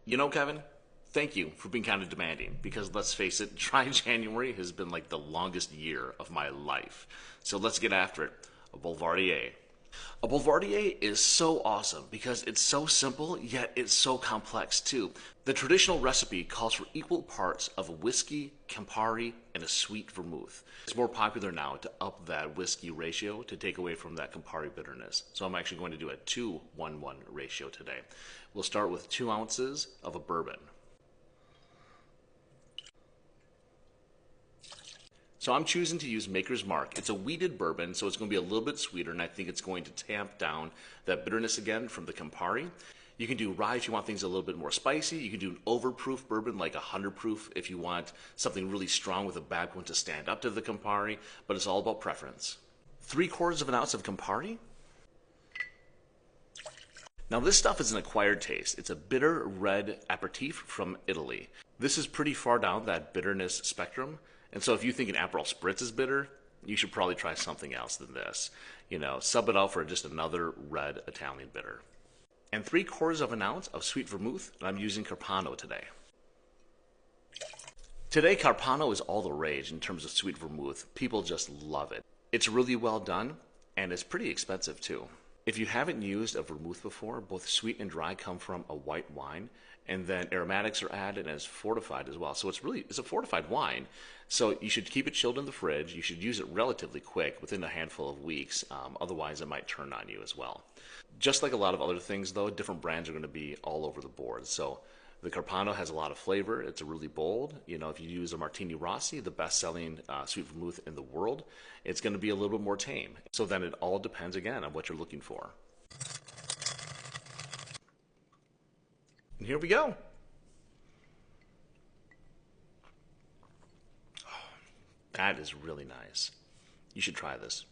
You know, Kevin, thank you for being kind of demanding because let's face it, dry January has been like the longest year of my life. So let's get after it. A Boulevardier. A Boulevardier is so awesome because it's so simple, yet it's so complex too. The traditional recipe calls for equal parts of whiskey, Campari, and a sweet vermouth. It's more popular now to up that whiskey ratio to take away from that Campari bitterness. So I'm actually going to do a 2-1-1 ratio today. We'll start with 2 ounces of a bourbon. So I'm choosing to use Maker's Mark. It's a wheated bourbon, so it's going to be a little bit sweeter, and I think it's going to tamp down that bitterness again from the Campari. You can do rye if you want things a little bit more spicy. You can do an overproof bourbon, like a 100 proof, if you want something really strong with a backbone to stand up to the Campari, but it's all about preference. 3/4 of an ounce of Campari. Now this stuff is an acquired taste. It's a bitter red aperitif from Italy. This is pretty far down that bitterness spectrum. And so if you think an Aperol Spritz is bitter, you should probably try something else than this. You know, sub it out for just another red Italian bitter. And 3/4 of an ounce of sweet vermouth, and I'm using Carpano today. Today, Carpano is all the rage in terms of sweet vermouth. People just love it. It's really well done, and it's pretty expensive too. If you haven't used a vermouth before, both sweet and dry come from a white wine, and then aromatics are added and it's fortified as well. So it's a fortified wine. So you should keep it chilled in the fridge. You should use it relatively quick, within a handful of weeks. Otherwise, it might turn on you as well. Just like a lot of other things, though, different brands are going to be all over the board. So the Carpano has a lot of flavor. It's really bold. You know, if you use a Martini Rossi, the best-selling sweet vermouth in the world, it's going to be a little bit more tame. So then it all depends, again, on what you're looking for. And here we go. That is really nice. You should try this.